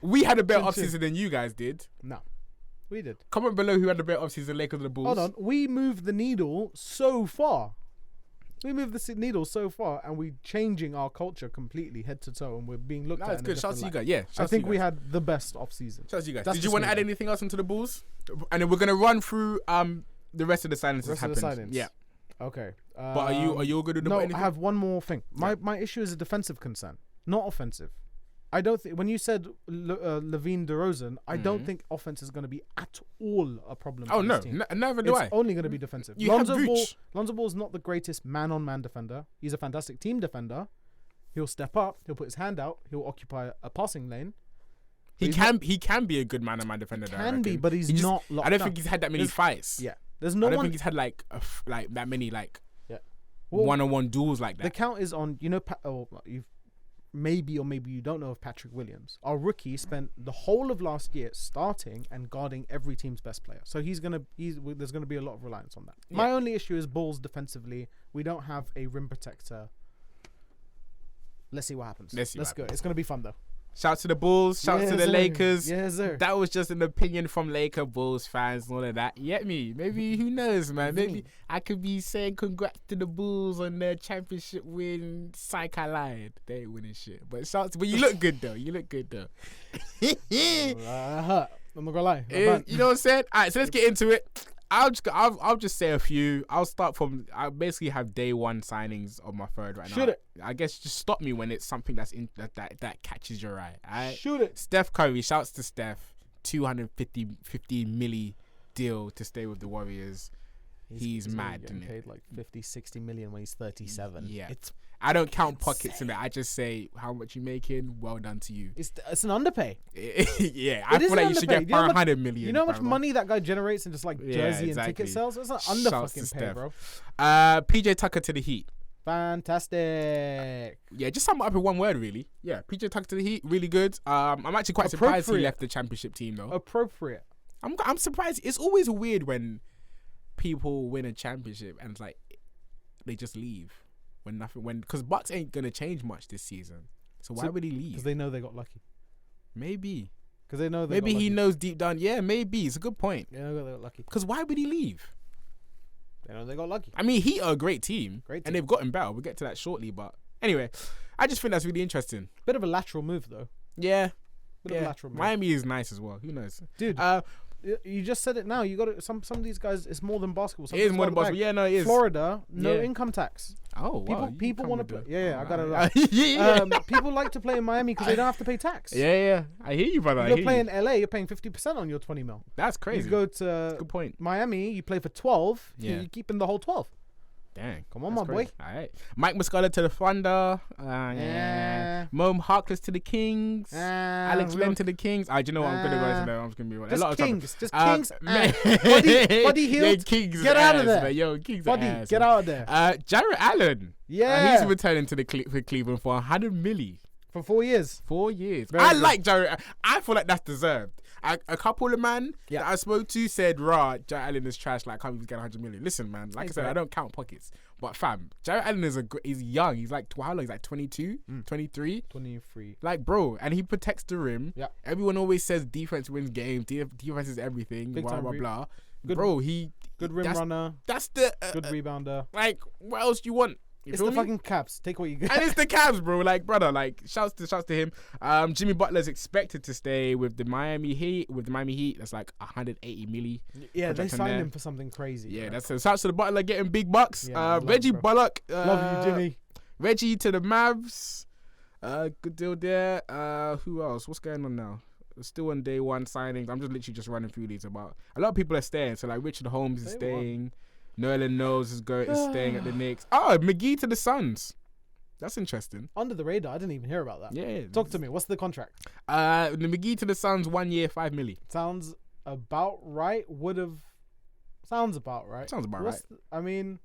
we had a better offseason than you guys did. No. We did. Comment below who had the better offseason, Lakers or the Bulls. Hold on. We moved the needle so far. And we're changing our culture completely head to toe, and we're being looked at. That's good. Shout out to you guys. Yeah. I think we had the best offseason. Shout out to you guys. Did you want to add anything else into the Bulls? And then we're gonna run through the rest of the signings that happened. Yeah. Okay. But are you all good with No, anything? I have one more thing. My issue is a defensive concern, not offensive. I don't think when you said Levine DeRozan, I don't think offense is going to be at all a problem. Oh for no, this team. never do I. It's only going to be defensive. Lonzo Ball is not the greatest man-on-man defender. He's a fantastic team defender. He'll step up. He'll put his hand out. He'll occupy a passing lane. He can be a good man-on-man defender. Can be, but he's not. I don't think he's had that many fights. Yeah, there's no. I don't think he's had like that many well, one-on-one duels like that. The count is on. You've. Maybe or maybe you don't know of Patrick Williams. Our rookie spent the whole of last year starting and guarding every team's best player. So there's gonna be a lot of reliance on that. Yeah. My only issue is Bulls defensively. We don't have a rim protector. Let's see what happens. Let's go. It's gonna be fun though. Shout to the Bulls. Shout to the Lakers. Yes, sir. That was just an opinion from Laker Bulls fans and all of that. You get me? Maybe, who knows, man? Maybe I could be saying congrats to the Bulls on their championship win. Psych, I lied. They ain't winning shit. But you look good, though. I'm not gonna lie. You know what I'm saying? All right, so let's get into it. I'll just say a few. I'll start from. I basically have day one signings of my third right now. Shoot it. I guess just stop me when it's something that's that catches your eye. All right? Shoot it. Steph Curry. Shouts to Steph. 250 milli deal to stay with the Warriors. He's mad. Getting paid like 50-60 million when he's 37. Yeah. I don't count pockets in it. I just say how much you making. Well done to you. It's an underpay. Yeah, I feel like you should get 100 million. You know how much money that guy generates in just like jersey and ticket sales? It's an under fucking pay, bro. PJ Tucker to the Heat. Fantastic. Yeah, just sum it up in one word, really. Yeah, PJ Tucker to the Heat, really good. I'm actually quite surprised he left the championship team though. Appropriate. I'm surprised. It's always weird when people win a championship and it's like they just leave. Because Bucks ain't gonna change much this season, so why would he leave? Because they know they got lucky. Maybe. Because they know. Maybe he knows deep down. Yeah, maybe it's a good point. They know they got lucky. Because why would he leave? They know they got lucky. I mean, Heat are a great team, and they've gotten better. We'll get to that shortly. But anyway, I just think that's really interesting. Bit of a lateral move, though. Yeah, Bit of lateral move. Miami is nice as well. Who knows, Dude. You just said it now. You got some of these guys. It's more than basketball. It is more than basketball. Yeah, no, it is. Florida, no income tax. Oh, wow. People want to play. Yeah, I got it. People like to play in Miami because they don't have to pay tax. Yeah. I hear you, brother. You play in LA, you're paying 50% on your 20 mil. That's crazy. You go to good point. Miami, you play for 12. Yeah. You're keeping the whole 12. Dang. Come on, my boy. All right. Mike Muscala to the Thunder. Mom Harkless to the Kings. Alex Len to the Kings. Do you know what? I'm going to go into that. I'm just going to be just a lot of Kings. trouble. Just Kings. Buddy Hield. Yeah, Kings. Get out of there. Man. Yo, Kings. Buddy, ass, get man. out of there. Jarrett Allen. Yeah. He's returning to the for Cleveland for 100 milli. For 4 years. 4 years. Very I good. like Jarrett. I feel like that's deserved. A couple of man that I spoke to said, Jarrett Allen is trash. Like, I can't even get 100 million. Listen, man. Like I said, I don't count pockets. But fam, Jarrett Allen is he's young. He's like, how long? He's like 22, 23. 23. Like, bro, and he protects the rim. Yeah. Everyone always says defense wins games. Defense is everything. Big blah, time blah, re- blah. Good, Bro, good rim runner. That's the... Good rebounder. Like, what else do you want? It's the fucking Caps. Take what you get. And it's the Cavs, bro. Like, brother, like, shouts to him. Jimmy Butler's expected to stay with the Miami Heat. That's like 180 milli. Yeah, they signed him for something crazy. Yeah, bro. that's it. Shouts to the Butler getting big bucks. Yeah, Reggie Bullock. Love you, Jimmy. Reggie to the Mavs. Good deal there. Who else? What's going on now? Still on day one signings. I'm just literally running through these. About a lot of people are staying. So like Richard Holmes is staying. Nolan Knowles is staying at the Knicks. Oh, McGee to the Suns. That's interesting. Under the radar. I didn't even hear about that. Yeah. Talk to me. What's the contract? The McGee to the Suns, 1 year, 5 milli. Sounds about right. Sounds about right. Sounds about right. I mean,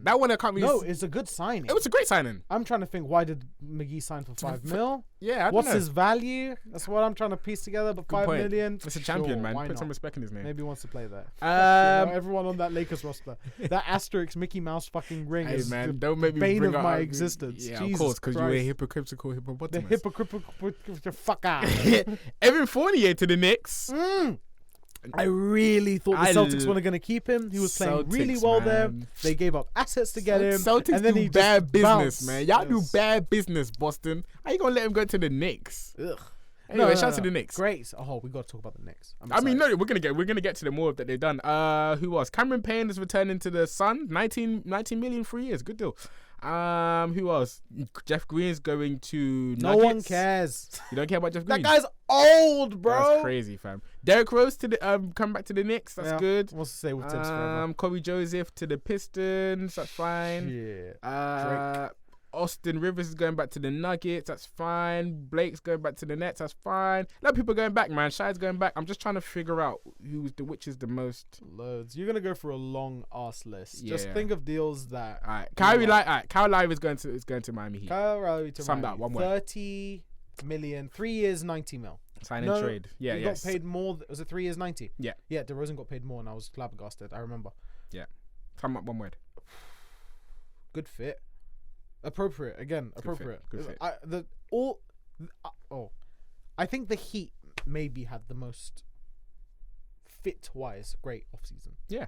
That one I can't really. No, it's a good signing. It was a great signing. I'm trying to think. Why did McGee sign for 5 mil? Yeah, I don't What's know. his value? That's what I'm trying to piece together. But Good 5 point. million. It's a champion, Sure, man. why Put not? some respect in his name. Maybe he wants to play there. Everyone on that Lakers roster. That asterisk Mickey Mouse fucking ring Hey is man, the don't make me bane bring of up my existence. Yeah, Jesus of course, because you're a Christ. hypocritical The hippopotamus. hypocritical fuck out. Evan Fournier to the Knicks. I really thought the Celtics were going to keep him. He was playing Celtics, really well there. man. They gave up assets to get him. Celtics and then do he bad just business, bounced. man. Y'all do Yes. bad business, Boston. How you gonna let him go to the Knicks? Ugh. Anyway, shout out to the Knicks. Great. Oh, we got to talk about the Knicks. I mean, no, we're gonna get to the more that they've done. Who else? Cameron Payne is returning to the Sun. 19 million 3 years. Good deal. Who else? Jeff Green's going to No Nuggets. one cares. You don't care about Jeff Green? That guy's old, bro. That's crazy, fam. Derrick Rose to the come back to the Knicks. That's good. What's to say with Tibbs forever? Corey Joseph to the Pistons. That's fine. Yeah. Austin Rivers is going back to the Nuggets. That's fine. Blake's going back to the Nets. That's fine. A lot of people are going back, man. Shai's going back. I'm just trying to figure out which is the most. Loads. You're gonna go for a long ass list. Just Yeah. think of deals that. All right, Kyle Lowry is going to Miami Heat. Kyle Lowry to Sum Miami. that one word. 30 million, 3 years, 90 mil. Sign and trade. Yeah, he got paid more. Was it 3 years, 90? Yeah. Yeah, DeRozan got paid more, and I was flabbergasted. I remember. Yeah. Sum up one word. Good fit. Appropriate again. Appropriate. Good fit. I think the Heat maybe had the most fit-wise great offseason. Yeah.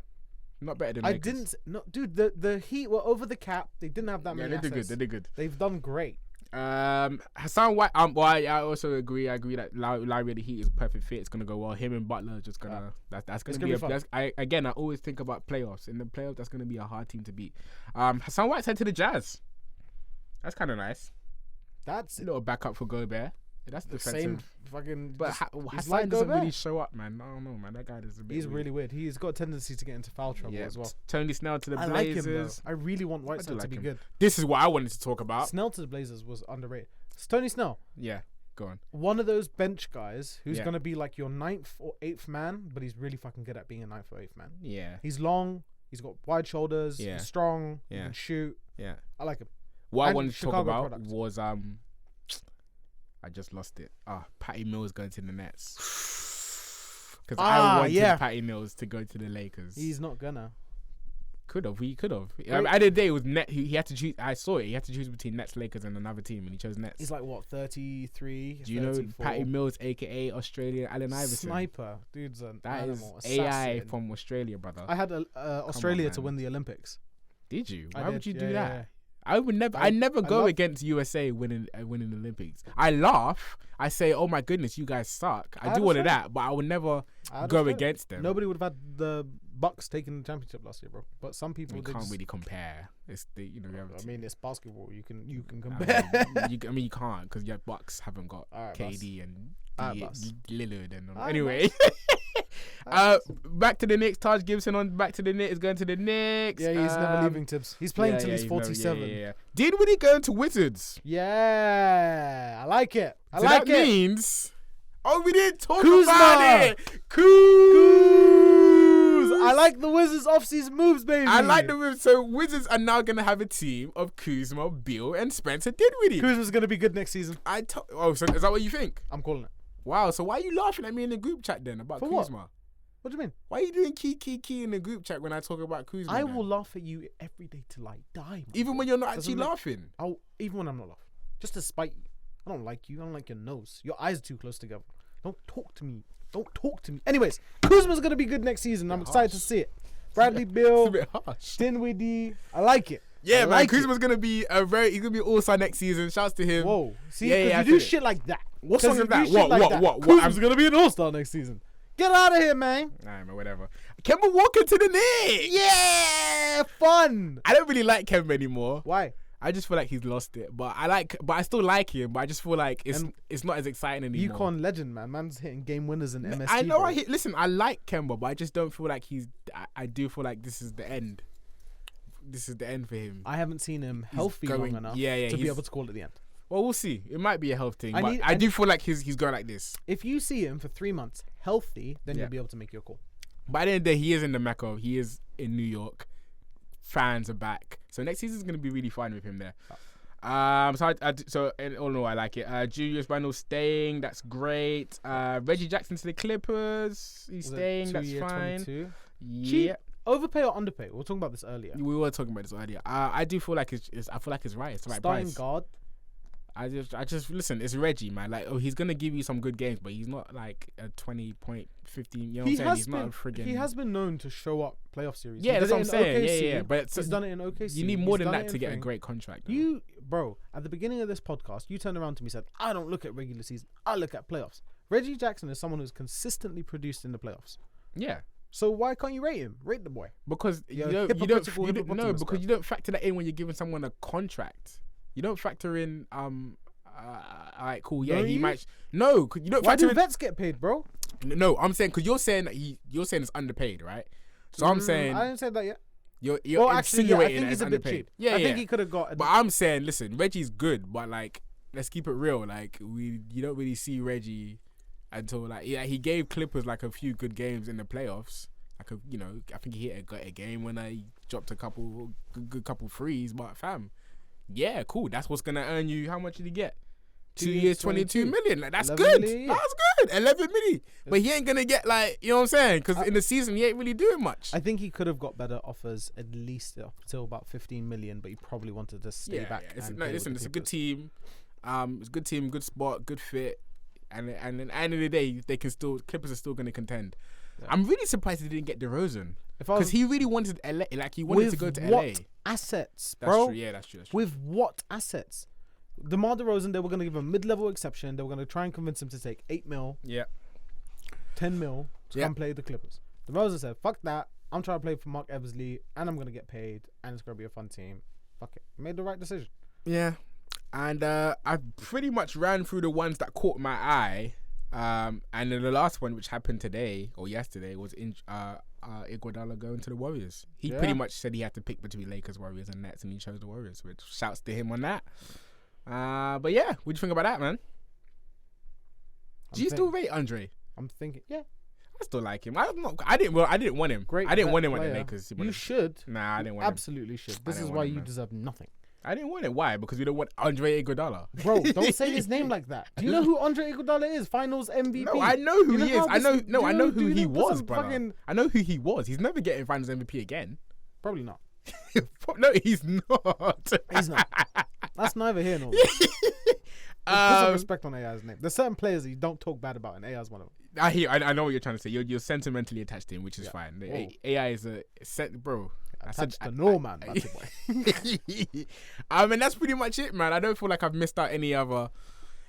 Not better than I Lakers. didn't. No, dude. The Heat were over the cap. They didn't have that Yeah, many they did good. assets. They did good. They've done great. Hassan White. Well, I also agree. I agree that Lowry the Heat is a perfect fit. It's gonna go well. Him and Butler are just gonna. That's gonna be fun. I always think about playoffs. In the playoffs, that's gonna be a hard team to beat. Hassan White's head to the Jazz. That's kind of nice. That's A little backup for Gobert. That's the defensive. same fucking. But just- he's Hassan like doesn't Gobert. really show up, man. I don't know, man. That guy is a bit. He's weird. really weird. He's got a tendency to get into foul trouble Yeah, as well. Tony Snell to the I like him though. Blazers. I really want Whiteside like to be him. good. This is what I wanted to talk about. Snell to the Blazers was underrated. It's Tony Snell, Yeah, go on. one of those bench guys who's Yeah. gonna be like your 9th or 8th man, but he's really fucking good at being a 9th or 8th man. Yeah, He's long. He's got wide shoulders. Yeah. He's strong. He Yeah. can shoot. yeah. I like him. What I And wanted to talk Chicago about product. was I just lost it. Patty Mills going to the Nets. Because I wanted Patty Mills to go to the Lakers. He's not gonna. Could have. At the end of the day, it was net. He had to choose. I saw it. He had to choose between Nets, Lakers, and another team, and he chose Nets. He's like what 33. Do you know 34? Patty Mills, aka Australian Allen Iverson? Sniper, dude's an That is animal. AI assassin. from Australia, brother. I had Australia to man. win the Olympics. Did you? I Why would did, you do yeah, that? yeah. I would never. I never go against USA winning the Olympics. I laugh. I say, "Oh my goodness, you guys suck." I do all of that, but I would never go against them. Nobody would have had the Bucks taking the championship last year, bro. But some people can't really compare. It's the I mean, it's basketball. You can compare. You can't because your Bucks haven't got KD and Lillard and all right, anyway. Back to the Knicks. Taj Gibson on back to the Knicks. Is going to the Knicks. Yeah, he's never leaving Tibbs. He's playing till he's 47. Yeah. Dinwiddie going to Wizards. Yeah, I like it. That means. Oh, we didn't talk about it. I like the Wizards offseason moves, baby. I like the moves. So Wizards are now going to have a team of Kuzma, Beal, and Spencer Dinwiddie. Kuzma's going to be good next season. So is that what you think? I'm calling it. Wow. So why are you laughing at me in the group chat then about Kuzma? What do you mean? Why are you doing key in the group chat when I talk about Kuzma? I will laugh at you every day till I die. Even when you're not actually laughing? Even when I'm not laughing. Just to spite you. I don't like you. I don't like your nose. Your eyes are too close together. Don't talk to me. Anyways, Kuzma's going to be good next season. I'm excited to see it. Bradley Beal. It's a bit harsh. Dinwiddie. I like it. Yeah, man. Kuzma's going to be he's going to be all-star next season. Shouts to him. Whoa. See, you do shit like that. What's wrong with that? What? Kuzma's going to be an all-star next season. Get out of here, man. Nah, man, whatever. Kemba Walker to the Knicks. Yeah, fun. I don't really like Kemba anymore. Why? I just feel like he's lost it. But I still like him. But I just feel like it's not as exciting anymore. UConn legend, man. Man's hitting game winners in MST. I know. Bro. Listen, I like Kemba, but I just don't feel like I do feel like this is the end. This is the end for him. I haven't seen him healthy long enough to be able to call it the end. Well, we'll see. It might be a health thing, but I do feel like he's going like this. If you see him for 3 months healthy, then you'll be able to make your call. By the end of the day, he is in the Mecca. He is in New York. Fans are back, so next season is going to be really fun with him there. So in all in all, I like it. Julius Randle staying, that's great. Reggie Jackson to the Clippers, he's staying, that's fine. 22? Yeah. Cheap, overpay or underpay? We were talking about this earlier. We were talking about this earlier. I do feel like it's right. It's the right Starting price. Guard. I just listen. It's Reggie, man. Like, he's gonna give you some good games, but he's not like a 20-point, 15. You know what I'm saying? He's not a friggin'. He has been known to show up playoff series. Yeah, that's what I'm saying. Yeah. But he's done it in OKC. You need more than that to get a great contract. Bro, at the beginning of this podcast, you turned around to me and said, "I don't look at regular season. I look at playoffs." Reggie Jackson is someone who's consistently produced in the playoffs. Yeah. So why can't you rate him? Rate the boy. Because you don't factor that in when you're giving someone a contract. You don't factor in alright, cool. Yeah, he might. No, you don't. Why do vets get paid, bro? No, I'm saying because you're saying that you're saying it's underpaid, right? So I'm saying I didn't say that yet. You're actually, insinuating I think he's a bit cheap. Yeah, I think he could have got. But I'm saying, listen, Reggie's good, but like, let's keep it real. Like, you don't really see Reggie until like, he gave Clippers like a few good games in the playoffs. Like, I think he hit a game when he dropped a good couple threes. But fam, yeah, cool. That's what's gonna earn you. How much did he get? 2 years, 22 million. Like, that's good. Million. That's good. 11 million. But he ain't gonna get like, you know what I'm saying? Because in the season he ain't really doing much. I think he could have got better offers at least up till about 15 million, but he probably wanted to stay back. Listen, it's a good team. It's a good team, good spot, good fit, and at the end of the day, Clippers are still gonna contend. Yeah. I'm really surprised he didn't get DeRozan because he really wanted LA. Like, he wanted to go to LA. What assets, bro? That's true. Yeah, that's true. With what assets? DeMar DeRozan, they were going to give him a mid-level exception. They were going to try and convince him to take 8 mil, 10 mil to come play the Clippers. DeRozan said, "Fuck that. I'm trying to play for Mark Eversley, and I'm going to get paid, and it's going to be a fun team. Fuck it." Made the right decision. Yeah, and I pretty much ran through the ones that caught my eye. And then the last one, which happened today or yesterday, was Iguodala going to the Warriors. He pretty much said he had to pick between Lakers, Warriors, and Nets, and he chose the Warriors, which shouts to him on that. But yeah, what do you think about that, man? Do you still rate Andre? I'm thinking, yeah. I still like him. I didn't want him. Great. I didn't want him at the Lakers. You should. Nah, I didn't want him. Absolutely should. This is why you deserve nothing. I didn't want it. Why? Because we don't want Andre Iguodala. Bro, don't say his name like that. Do you know who Andre Iguodala is? Finals MVP. No, I know who he is. I know who he was, brother. I know who he was. He's never getting Finals MVP again. Probably not. No, he's not. He's not. That's neither here nor there. Put some respect on AI's name. There's certain players that you don't talk bad about, and AI's one of them. I know what you're trying to say. You're sentimentally attached to him, which is fine. AI is bro. Attached to no man, batty boy. I mean, that's pretty much it, man. I don't feel like I've missed out any other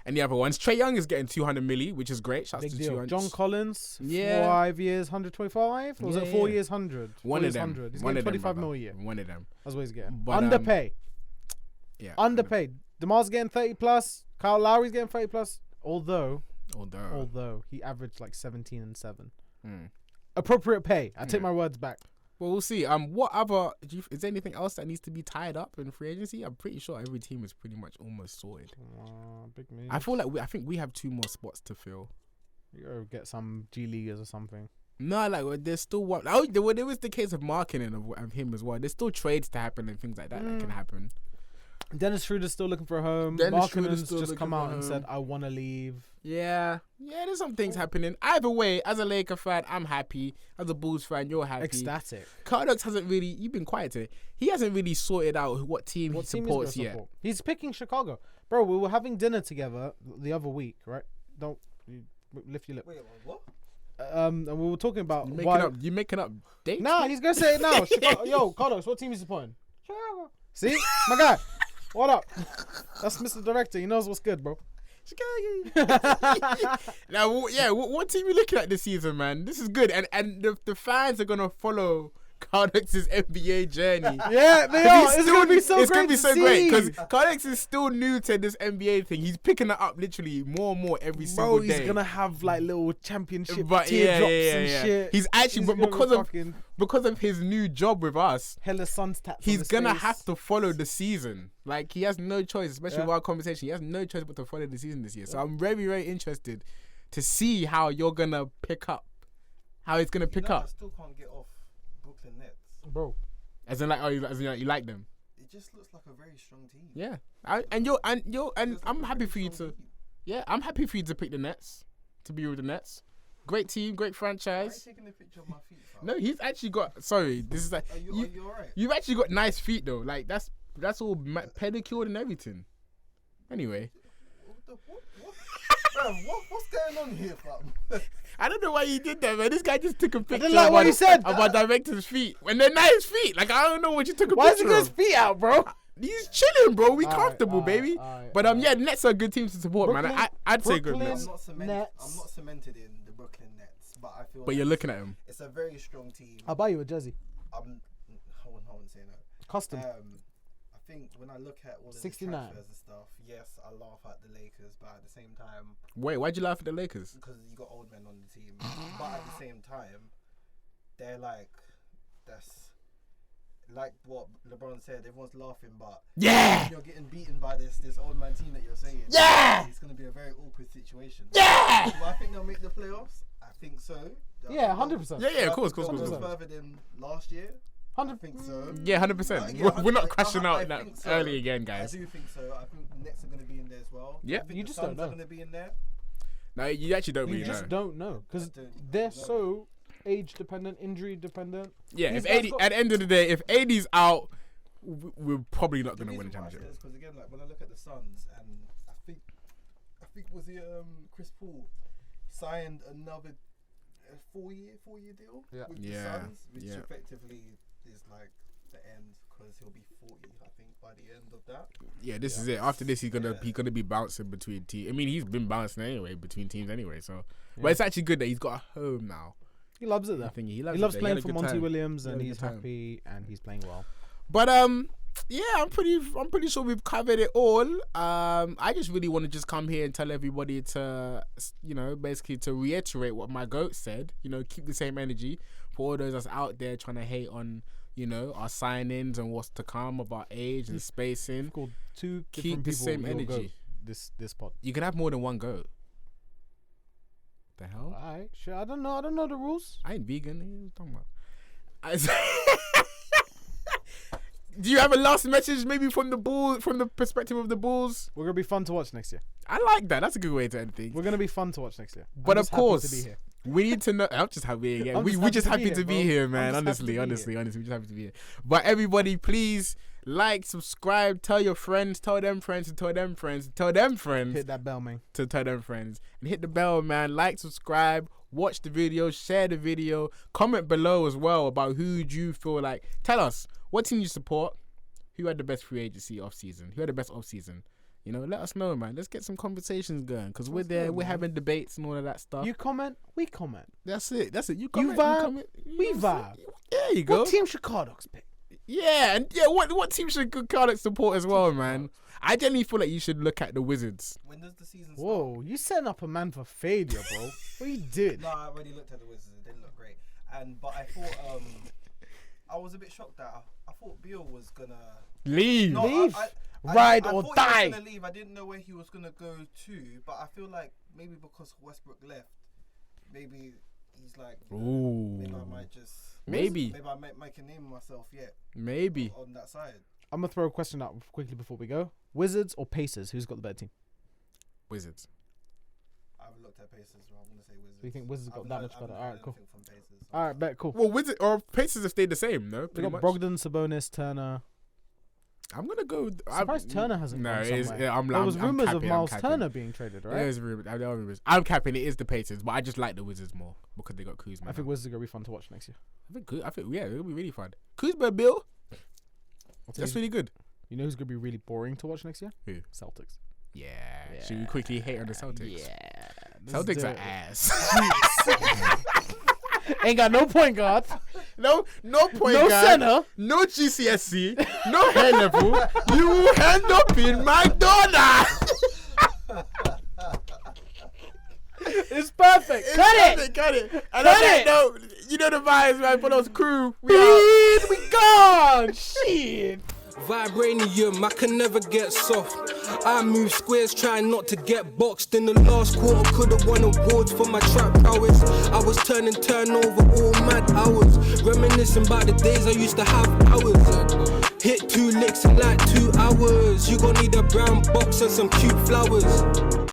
ones. Trae Young is getting 200 milli, which is great. Shouts Big to deal. 200. John Collins, Yeah. 5 years, 125? Or was it 4 years, 100? One of them. 100. He's One getting of them, 25 brother. mil a year. One of them. That's what he's getting. But, Underpay. Yeah. Underpaid. DeMar's getting 30 plus. Kyle Lowry's getting 30 plus. Although he averaged like 17 and 7. Appropriate pay. I take my words back. Well, we'll see. What other? Is there anything else that needs to be tied up in free agency? I'm pretty sure every team is pretty much almost sorted. Big me. I feel like I think we have 2 more spots to fill. You gotta get some G Leaguers or something. No, like there's still what? Oh, there was the case of marketing of him as well. There's still trades to happen and things like that that can happen. Dennis Schroeder's still looking for a home. Dennis Schroeder's Markkanen's still just looking come for out a and home. said, I want to leave. Yeah, there's some things happening. Either way, as a Laker fan, I'm happy. As a Bulls fan, you're happy. Ecstatic. Cardox hasn't really. You've been quiet today. He hasn't really sorted out what team he What team supports he's gonna yet. support? He's picking Chicago. Bro, we were having dinner together the other week, right? Don't you lift your lip. Wait, what? And we were talking about You making up dates? Nah, he's gonna say it now. Chicago. Yo, Carlos, what team is supporting? Chicago. See, my guy. What up? That's Mr. Director. He knows what's good, bro. Now, yeah, what team are you looking at this season, man? This is good, and the fans are gonna follow Cardox's NBA journey. Yeah, they are. It's gonna be so great. It's gonna be so to great see. because Cardox is still new to this NBA thing. He's picking it up literally more and more every single day. He's gonna have like little championship But teardrops and shit. He's actually, but gonna be because of his new job with us, hella suns tats. he's on his gonna face. have to follow the season. Like he has no choice, especially with our conversation. He has no choice but to follow the season this year. So I'm very, very interested to see how you're gonna pick up, how he's gonna pick I up. still can't get off Brooklyn Nets. bro. As in, like, you like them. It just looks like a very strong team. Yeah, and I'm happy for you to. Yeah, I'm happy for you to pick the Nets, to be with the Nets. Great team, great Why are you franchise. taking a picture of my feet, fam? No, he's actually got. Sorry, this is like. Are you alright? You've actually got nice feet though. Like that's all pedicured and everything. Anyway, What's going on here, fam? I don't know why you did that, man. This guy just took a picture like what he said. of our director's feet when they're nice feet. Like I don't know what you took a Why is he picture got his of. feet out, bro? He's chilling, bro. We Alright, comfortable, baby. But yeah, Nets are a good team to support, man. I'd say good Brooklyn Nets. I'm Nets. not cemented in the Brooklyn Nets, but I feel. But you're looking at him. It's a very strong team. I'll buy you a jersey. I wouldn't say no. Custom. I think when I look at all of the 69. transfers and stuff, yes, I laugh at the Lakers, but at the same time, Wait, why'd you laugh at the Lakers? because you got old men on the team, but at the same time, they're that's like what LeBron said. Everyone's laughing, but Yeah! you're getting beaten by this old man team that you're saying. Yeah! It's gonna be a very awkward situation. Yeah! Do I think they'll make the playoffs? I think so. Yeah, 100%. Yeah, of course. They'll go further than last year. I think so. Yeah, 100%. Yeah, We're not I crashing out think that so. early again, I guys. do think so. I think the Nets are going to be in there as well. Yeah. I think You the just Suns don't are know. going to be in there. No, you actually don't You really just know. don't know because they're so age dependent, injury dependent. Yeah, These if guys AD, got- at the end of the day, if AD's out, we're probably not going to win a championship. Because again, like when I look at the Suns, and I think was it Chris Paul signed another 4-year deal with the Yeah, Suns, which yeah. effectively is like the end because he'll be 40, I think, by the end of that. Yeah, this is it. After this, he's gonna be bouncing between teams. I mean, he's been bouncing anyway between teams anyway. So, but it's actually good that he's got a home now. He loves it there. I think he He loves loves it there. playing He had a for good Monty time. Williams, He had and a he's good time. happy and he's playing well. But yeah, I'm pretty sure we've covered it all. I just really want to just come here and tell everybody to, basically to reiterate what my goat said. Keep the same energy for all those that's out there trying to hate on, our sign-ins and what's to come about age and spacing. Called two Keep different the people same your energy. goat this pod. You can have more than one goat. The hell? Alright, sure. I don't know the rules. I ain't vegan. What are you talking about? Do you have a last message, maybe from the perspective of the Bulls? We're gonna be fun to watch next year. I like that. That's a good way to end things. We're gonna be fun to watch next year. But I'm of just happy course, to be here. we need to know. I'm just happy. Yeah, I'm we just happy to be bro. here, I'm man. just happy Honestly, to be here. we're just happy to be here. But everybody, please like, subscribe, tell your friends, tell them friends, tell them friends, tell them friends. Hit that bell, man. To tell them friends and hit the bell, man. Like, subscribe, watch the video, share the video, comment below as well about who do you feel like. Tell us what team you support, who had the best free agency off season, who had the best off season. You know, let us know, man. Let's get some conversations going because we're there. We're having debates and all of that stuff. You comment, we comment. That's it. You comment, you vibe, comment. we vibe. There you go. What team should Cardox pick? Yeah, and what team should Cardox support as well, man? I genuinely feel like you should look at the Wizards. When does the season start? Whoa, you setting up a man for failure, bro. What are you doing? No, I already looked at the Wizards. They didn't look great. But I thought I was a bit shocked that I thought Beal was gonna leave. No, leave. I or thought die. He was gonna leave. I didn't know where he was gonna go to, but I feel like maybe because Westbrook left, maybe he's like, maybe I might just maybe I might make a name of myself yet. Maybe on that side. I'm gonna throw a question out quickly before we go. Wizards or Pacers? Who's got the better team? Wizards. I've looked at Pacers, so I'm gonna say Wizards. Do you think Wizards got that much better? All right, cool. From Pacers, All right, bet, cool. Well, Wizards or Pacers have stayed the same, no? They got Brogdon, Sabonis, Turner. I'm gonna go. Surprised Turner hasn't gone somewhere. Yeah, there was rumors capping, of Miles Turner being traded, right? There's rumors. I'm capping. It is the Pacers, but I just like the Wizards more because they got Kuzma. I think Wizards are gonna be fun to watch next year. I think yeah, it'll be really fun. Kuzma, Bill. That's really good. You know who's gonna be really boring to watch next year? Who? Celtics. Yeah. Should we quickly hate on the Celtics? Yeah. Celtics are ass. Ain't got no point guard. No point no guard. Center. No GCSE. No hair level. You end up in McDonald's. It's perfect. Cut it. And on that note, you know the vibes, man. For those crew, we gone. Shit. Vibranium, I can never get soft. I move squares, trying not to get boxed. In the last quarter, could've won awards for my trap prowess. I was turning turnover all mad hours. Reminiscing about the days I used to have hours. Hit 2 licks in like 2 hours. You gon' need a brown box and some cute flowers.